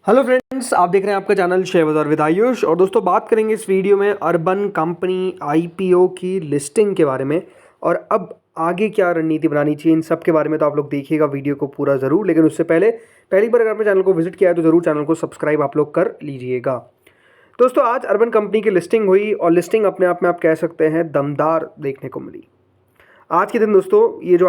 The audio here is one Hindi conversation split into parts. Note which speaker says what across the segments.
Speaker 1: हेलो फ्रेंड्स, आप देख रहे हैं आपका चैनल शेयर बाजार विद आयुष। और दोस्तों, बात करेंगे इस वीडियो में अर्बन कंपनी आईपीओ की लिस्टिंग के बारे में और अब आगे क्या रणनीति बनानी चाहिए, इन सब के बारे में। तो आप लोग देखिएगा वीडियो को पूरा ज़रूर, लेकिन उससे पहले पहली बार अगर आपने चैनल को विजिट किया है तो ज़रूर चैनल को सब्सक्राइब आप लोग कर लीजिएगा। दोस्तों, आज अर्बन कंपनी की लिस्टिंग हुई और लिस्टिंग अपने आप में आप कह सकते हैं दमदार देखने को मिली। आज के दिन दोस्तों ये जो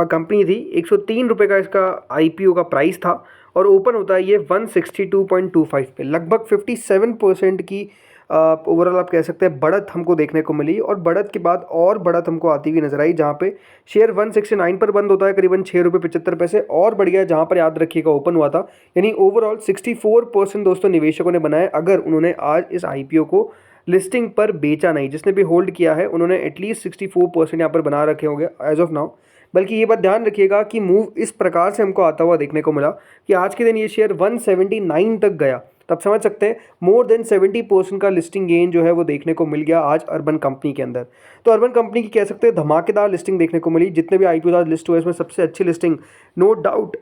Speaker 1: कंपनी थी, 103 रुपये का इसका आईपीओ का प्राइस था और ओपन होता है ये 162.25 पे। लगभग 57% की ओवरऑल आप कह सकते हैं बढ़त हमको देखने को मिली। और बढ़त के बाद और बढ़त हमको आती हुई नजर आई, जहाँ पे शेयर 169 पर बंद होता है, करीबन 6 रुपये 75 पैसे और बढ़ गया, जहाँ पर याद रखिएगा ओपन हुआ था। यानी ओवरऑल 64% दोस्तों निवेशकों ने बनाए, अगर उन्होंने आज इस आईपीओ को लिस्टिंग पर बेचा नहीं। जिसने भी होल्ड किया है उन्होंने एटलीस्ट 64% यहाँ पर बना रखे होंगे एज ऑफ नाउ। बल्कि ये बात ध्यान रखिएगा कि मूव इस प्रकार से हमको आता हुआ देखने को मिला कि आज के दिन ये शेयर 179 तक गया। तब समझ सकते हैं मोर देन 70% का लिस्टिंग गेन जो है वो देखने को मिल गया आज अर्बन कंपनी के अंदर। तो अर्बन कंपनी की कह सकते हैं धमाकेदार लिस्टिंग देखने को मिली। जितने भी आईपीओ आज लिस्ट हुए इसमें सबसे अच्छी listing no doubt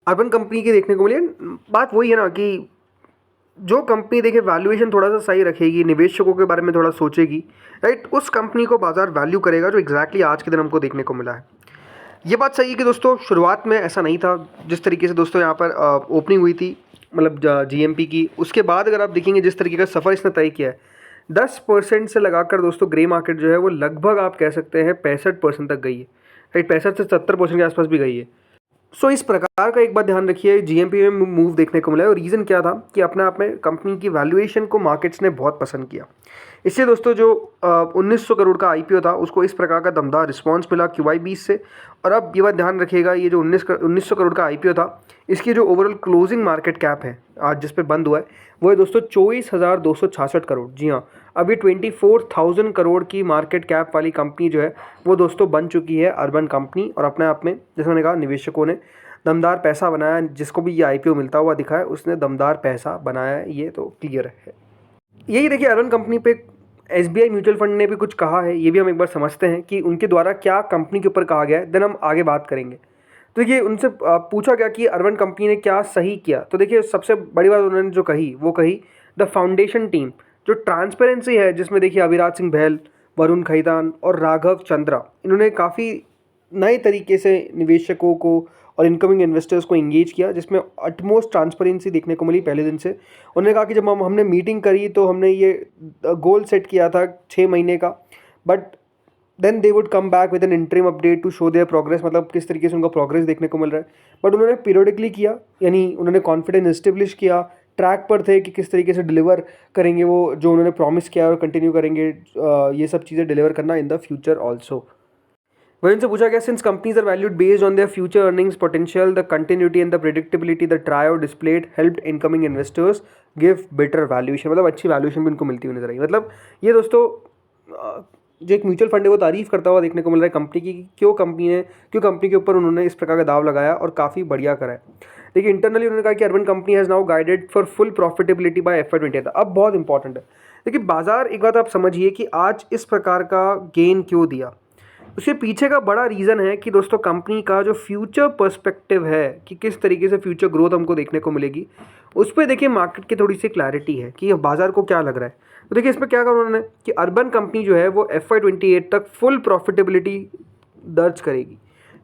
Speaker 1: Urban Company की देखने को मिली। बात वही है ना कि जो कंपनी देखिए वैल्यूएशन थोड़ा सा सही रखेगी, निवेशकों के बारे में थोड़ा सोचेगी, राइट, उस कंपनी को बाजार वैल्यू करेगा, जो एग्जैक्टली आज के दिन हमको देखने को मिला है। ये बात सही है कि दोस्तों शुरुआत में ऐसा नहीं था। जिस तरीके से दोस्तों यहाँ पर ओपनिंग हुई थी, मतलब जीएमपी की, उसके बाद अगर आप देखेंगे जिस तरीके का सफ़र इसने तय किया है, 10% से लगाकर दोस्तों ग्रे मार्केट जो है वो लगभग आप कह सकते हैं 65% तक गई है, राइट, 65 से 70% के आसपास भी गई है। सो इस प्रकार का एक बात ध्यान रखिए, जीएमपी में मूव देखने को मिला है। और रीज़न क्या था कि अपने आप में कंपनी की वैल्यूएशन को मार्केट्स ने बहुत पसंद किया। इससे दोस्तों जो 1900 करोड़ का आईपीओ था उसको इस प्रकार का दमदार रिस्पांस मिला QI20 से। और अब ये बात ध्यान रखिएगा, ये जो 1900 करोड़ का आईपीओ था, इसकी जो ओवरऑल क्लोजिंग मार्केट कैप है आज जिस पे बंद हुआ है वो है दोस्तों 24,266 करोड़। जी हाँ, अभी 24,000 करोड़ की मार्केट कैप वाली कंपनी जो है वो दोस्तों बन चुकी है अर्बन कंपनी। और अपने आप में जैसे मैंने कहा निवेशकों ने दमदार पैसा बनाया। जिसको भी ये आईपीओ मिलता हुआ दिखा है उसने दमदार पैसा बनाया है, ये तो क्लियर है। यही देखिए अर्बन कंपनी पे SBI म्यूचुअल फंड ने भी कुछ कहा है, ये भी हम एक बार समझते हैं कि उनके द्वारा क्या कंपनी के ऊपर कहा गया है, देन हम आगे बात करेंगे। तो ये उनसे पूछा गया कि अर्बन कंपनी ने क्या सही किया। तो देखिए सबसे बड़ी बात उन्होंने जो कही वो कही द फाउंडेशन टीम, जो ट्रांसपेरेंसी है, जिसमें देखिए अविराज सिंह बहल, वरुण खैतान और राघव चंद्रा, इन्होंने काफ़ी नए तरीके से निवेशकों को और इनकमिंग इन्वेस्टर्स को इंगेज किया, जिसमें अटमोस्ट ट्रांसपेरेंसी देखने को मिली पहले दिन से। उन्होंने कहा कि जब हमने मीटिंग करी तो हमने ये गोल सेट किया था 6 महीने का, but then they would come back with an interim update to show their progress, मतलब किस तरीके से उनका प्रोग्रेस देखने को मिल रहा है। बट उन्होंने पीरियडिकली किया, यानी उन्होंने कॉन्फिडेंस इस्टेब्लिश किया, ट्रैक पर थे कि किस तरीके से डिलीवर करेंगे वो जो उन्होंने प्रॉमिस किया और कंटिन्यू करेंगे ये सब चीज़ें डिलीवर करना इन द फ्यूचर ऑल्सो। वहीं उनसे पूछा गया, since companies are valued based on their future earnings potential, the continuity and the predictability the try or displayed helped incoming investors give better valuation, मतलब अच्छी वैल्यूएशन भी उनको मिलती हुई नजर आई। मतलब ये दोस्तों जो एक म्यूचुअल फंड है वो तारीफ करता हुआ देखने को मिल रहा है कंपनी की, क्यों कंपनी के ऊपर उन्होंने इस प्रकार का दाव लगाया और काफ़ी बढ़िया करा है। देखिए इंटरनली उन्होंने कहा कि Urban Company has now guided for full profitability by FY28। अब बहुत इंपॉर्टेंट है, देखिए बाजार, एक बात आप समझिए कि आज इस प्रकार का गेन क्यों दिया। उसके पीछे का बड़ा रीज़न है कि दोस्तों कंपनी का जो फ्यूचर पर्सपेक्टिव है कि किस तरीके से फ्यूचर ग्रोथ हमको देखने को मिलेगी, उस पर देखिए मार्केट की थोड़ी सी क्लैरिटी है कि बाजार को क्या लग रहा है। तो देखिए इसमें क्या कहा उन्होंने कि अर्बन कंपनी जो है वो FY28 तक फुल प्रॉफिटेबिलिटी दर्ज करेगी।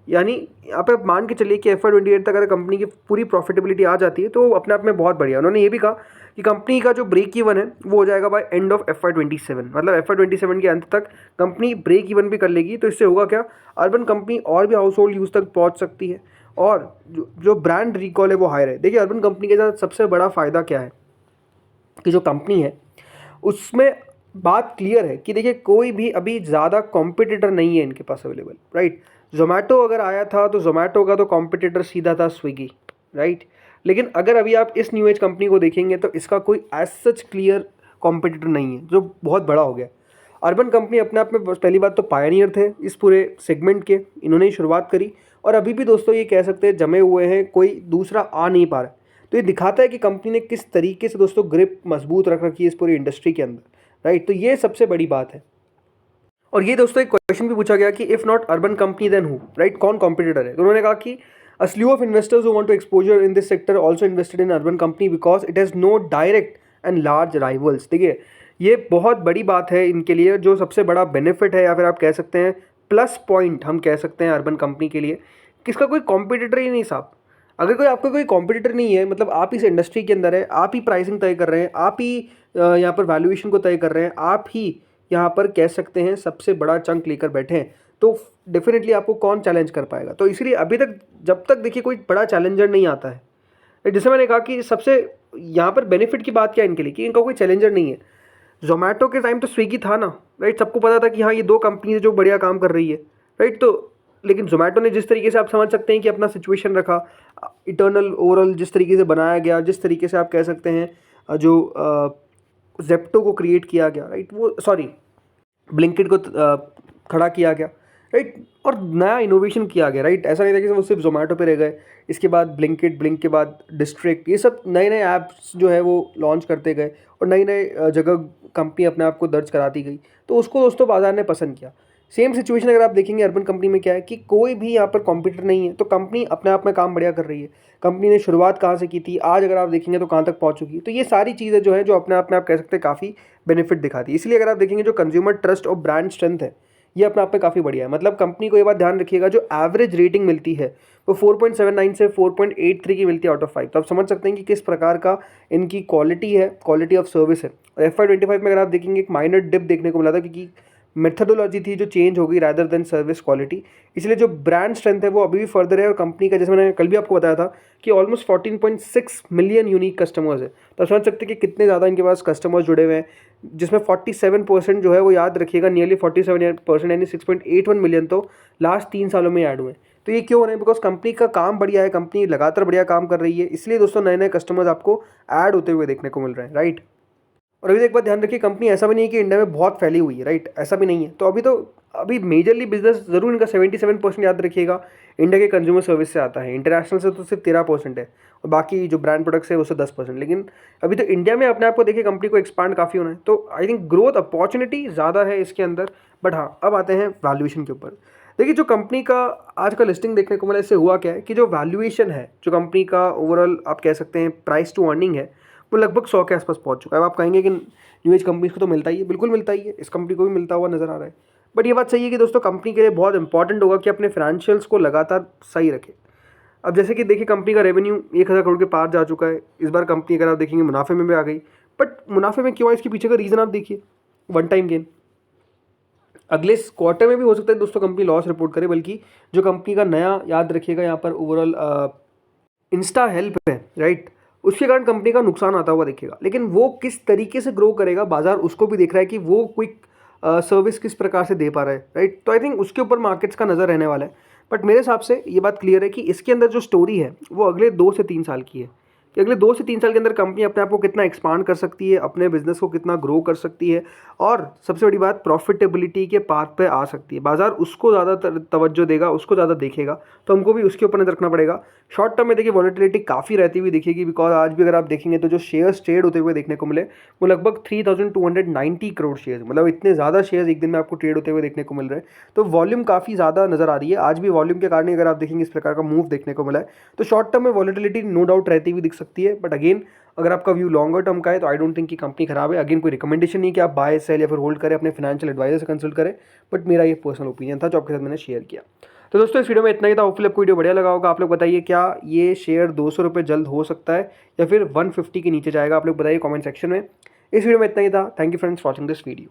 Speaker 1: यानी यहाँ पे मान के चलिए कि FY28 तक अगर कंपनी की पूरी प्रॉफिटेबिलिटी आ जाती है तो अपने आप में बहुत बढ़िया। उन्होंने ये भी कहा कि कंपनी का जो ब्रेक इवन है वो हो जाएगा बाय एंड ऑफ FY27, मतलब FY27 के अंत तक कंपनी ब्रेक इवन भी कर लेगी। तो इससे होगा क्या, अर्बन कंपनी और भी हाउस होल्ड यूज़ तक पहुँच सकती है और जो ब्रांड रिकॉल है वो हायर है। देखिए अर्बन कंपनी के साथ सबसे बड़ा फ़ायदा क्या है कि जो कंपनी है उसमें बात क्लियर है कि देखिए कोई भी अभी ज़्यादा कॉम्पिटिटर नहीं है इनके पास अवेलेबल, राइट। जोमेटो अगर आया था तो जोमेटो का तो कॉम्पिटिटर सीधा था स्विगी, राइट। लेकिन अगर अभी आप इस न्यू एज कंपनी को देखेंगे तो इसका कोई एज सच क्लियर कॉम्पिटिटर नहीं है, जो बहुत बड़ा हो गया। अर्बन कंपनी अपने आप में पहली बात तो पायनियर थे इस पूरे सेगमेंट के, इन्होंने ही शुरुआत करी और अभी भी दोस्तों ये कह सकते हैं जमे हुए हैं, कोई दूसरा आ नहीं पा रहा। तो ये दिखाता है कि कंपनी ने किस तरीके से दोस्तों ग्रिप मजबूत रख रखी है इस पूरी इंडस्ट्री के अंदर, राइट। तो ये सबसे बड़ी बात है। और ये दोस्तों एक क्वेश्चन भी पूछा गया कि if not Urban Company then who, right, कौन कॉम्पिटिटर है। तो उन्होंने कहा कि A slew of investors who want to exposure in this sector also invested in urban company because it has no direct and large rivals. देखिए ये बहुत बड़ी बात है इनके लिए, जो सबसे बड़ा बेनिफिट है या फिर आप कह सकते हैं प्लस पॉइंट हम कह सकते हैं अर्बन कंपनी के लिए, किसका कोई कॉम्पिटिटर ही नहीं साहब। अगर कोई आपका कोई कॉम्पिटिटर नहीं है, मतलब आप इस इंडस्ट्री के अंदर है, आप ही प्राइसिंग तय कर रहे हैं, आप ही यहाँ पर वैल्यूएशन को तय कर रहे हैं, आप ही यहाँ पर कह सकते हैं सबसे बड़ा चंक लेकर बैठे हैं, तो डेफिनेटली आपको कौन चैलेंज कर पाएगा। तो इसलिए अभी तक जब तक देखिए कोई बड़ा चैलेंजर नहीं आता है, जैसे मैंने कहा कि सबसे यहाँ पर बेनिफिट की बात क्या है इनके लिए कि इनका कोई चैलेंजर नहीं है। जोमेटो के टाइम तो स्विगी था ना, राइट, सबको पता था कि हाँ ये दो कंपनी जो बढ़िया काम कर रही है, राइट। तो लेकिन जोमेटो ने जिस तरीके से आप समझ सकते हैं कि अपना सिचुएशन रखा, इटर्नल ओवरऑल जिस तरीके से बनाया गया, जिस तरीके से आप कह सकते हैं जो जेप्टो को क्रिएट किया गया, राइट, वो सॉरी ब्लिंकिट को खड़ा किया गया, राइट, और नया इनोवेशन किया गया, राइट। ऐसा नहीं था कि वो सिर्फ जोमेटो पे रह गए, इसके बाद ब्लिंकिट, ब्लिंक के बाद डिस्ट्रिक्ट, ये सब नए नए ऐप्स जो है वो लॉन्च करते गए और नई नई जगह कंपनी अपने आप को दर्ज कराती गई, तो उसको दोस्तों बाजार ने पसंद किया। सेम सिचुएशन अगर आप देखेंगे अर्बन कंपनी में क्या है कि कोई भी यहाँ पर कॉम्पिटिटर नहीं है, तो कंपनी अपने आप में काम बढ़िया कर रही है। कंपनी ने शुरुआत कहाँ से की थी, आज अगर आप देखेंगे तो कहाँ तक पहुँच चुकी है। तो ये सारी चीज़ें जो है जो अपने आप में आप कह सकते हैं काफ़ी बेनिफिट दिखाती है। इसलिए अगर आप देखेंगे जो कंज्यूमर ट्रस्ट और ब्रांड स्ट्रेंथ है, ये अपने आप में काफ़ी बढ़िया है। मतलब कंपनी को ये बात ध्यान रखिएगा, जो एवरेज रेटिंग मिलती है वो 4.79 से 4.83 की मिलती है आउट ऑफ 5। तो आप समझ सकते हैं कि किस प्रकार का इनकी क्वालिटी है, क्वालिटी ऑफ सर्विस है। और FY25 में अगर आप देखेंगे एक माइनर डिप देखने को मिला था, क्योंकि मेथडोलॉजी थी जो चेंज हो गई रादर देन सर्विस क्वालिटी। इसलिए जो ब्रांड स्ट्रेंथ है वो अभी भी फर्दर है, और कंपनी का जैसे मैंने कल भी आपको बताया था कि ऑलमोस्ट 14.6 मिलियन यूनिक कस्टमर्स है। तो आप समझ सकते हैं कि कितने ज़्यादा इनके पास कस्टमर्स जुड़े हुए हैं, जिसमें 47% जो है वो याद रखिएगा, नियरली 47% यानी 6.81 मिलियन तो लास्ट 3 सालों में ऐड हुए हैं। तो ये क्यों हो रहे हैं? बिकॉज कंपनी का काम बढ़िया है, कंपनी लगातार बढ़िया काम कर रही है, इसलिए दोस्तों नए नए कस्टमर्स आपको ऐड होते हुए देखने को मिल रहे हैं, राइट। और अभी तो एक बात ध्यान रखिए, कंपनी ऐसा भी नहीं है कि इंडिया में बहुत फैली हुई है, राइट, ऐसा भी नहीं है। तो अभी मेजरली बिजनेस ज़रूर इनका 77% याद रखिएगा इंडिया के कंज्यूमर सर्विस से आता है। इंटरनेशनल से तो सिर्फ 13% है, और बाकी जो ब्रांड प्रोडक्ट्स है उससे 10%। लेकिन अभी तो इंडिया में अपने आप को देखिए कंपनी को एक्सपांड काफ़ी होना है, तो आई थिंक ग्रोथ अपॉर्चुनिटी ज़्यादा है इसके अंदर। बट हाँ, अब आते हैं वैल्यूएशन के ऊपर। देखिए जो कंपनी का आज का लिस्टिंग देखने को मिला, इससे हुआ क्या है कि जो वैल्यूएशन है, जो कंपनी का ओवरऑल आप कह सकते हैं प्राइस टू अर्निंग है, वो लगभग 100 के आसपास पहुंच चुका है। अब आप कहेंगे कि न्यू एज कंपनीज को तो मिलता ही है, बिल्कुल मिलता ही है, इस कंपनी को भी मिलता हुआ नजर आ रहा है। बट ये बात सही है कि दोस्तों कंपनी के लिए बहुत इंपॉर्टेंट होगा कि अपने फाइनेंशियल्स को लगातार सही रखे। अब जैसे कि देखिए कंपनी का रेवेन्यू 1000 करोड़ के पार जा चुका है। इस बार कंपनी अगर आप देखेंगे मुनाफे में भी आ गई। बट मुनाफे में क्यों है, इसके पीछे का रीज़न आप देखिए, वन टाइम गेन। अगले क्वार्टर में भी हो सकता है दोस्तों कंपनी लॉस रिपोर्ट करे, बल्कि जो कंपनी का नया याद रखिएगा यहाँ पर ओवरऑल इंस्टा हेल्प है, राइट, उसके कारण कंपनी का नुकसान आता हुआ दिखेगा। लेकिन वो किस तरीके से ग्रो करेगा, बाजार उसको भी देख रहा है कि वो क्विक सर्विस किस प्रकार से दे पा रहा है, राइट। तो आई थिंक उसके ऊपर मार्केट्स का नज़र रहने वाला है। बट मेरे हिसाब से ये बात क्लियर है कि इसके अंदर जो स्टोरी है वो अगले 2 से 3 साल की है, कि अगले 2 से 3 साल के अंदर कंपनी अपने आप को कितना एक्सपांड कर सकती है, अपने बिजनेस को कितना ग्रो कर सकती है, और सबसे बड़ी बात प्रॉफिटेबिलिटी के पाथ पे आ सकती है। बाजार उसको ज़्यादा तवज्जो देगा, उसको ज़्यादा देखेगा, तो हमको भी उसके ऊपर नजर रखना पड़ेगा। शॉर्ट टर्म में देखिए वॉलेटिलिटी काफ़ी रहती हुई दिखेगी, बिकॉज आज भी अगर आप देखेंगे तो जो शेयर्स ट्रेड होते हुए देखने को मिले वो लगभग 3290 करोड़ शेयर्स, मतलब इतने ज़्यादा शेयर्स एक दिन में आपको ट्रेड होते हुए देखने को मिल रहे हैं। तो वॉल्यूम काफ़ी ज़्यादा नजर आ रही है। आज भी वॉल्यूम के कारण अगर आप देखेंगे इस प्रकार का मूव देखने को मिला है। तो शॉर्ट टर्म में वॉलेटिलिटी नो डाउट रहती हुई दिख सकती है। बट अगेन अगर आपका व्यू लॉन्गर टर्म का है तो आई डोंट थिंक कि कंपनी खराब है। अगेन कोई रिकमेंडेशन नहीं कि आप बाय सेल या फिर होल्ड करें, अपने फाइनेंशियल एडवाइजर से कंसल्ट करें। बट मेरा ये पर्सनल ओपिनियन था जो आपके साथ मैंने शेयर किया। तो दोस्तों इस वीडियो में इतना ही था। होपफुली आपको वीडियो बढ़िया लगा होगा। आप लोग बताइए क्या ये शेयर 200 रुपये जल्द हो सकता है या फिर 150 के नीचे जाएगा? आप लोग बताइए कॉमेंट सेक्शन में। इस वीडियो में इतना ही था। Thank you friends watching this video.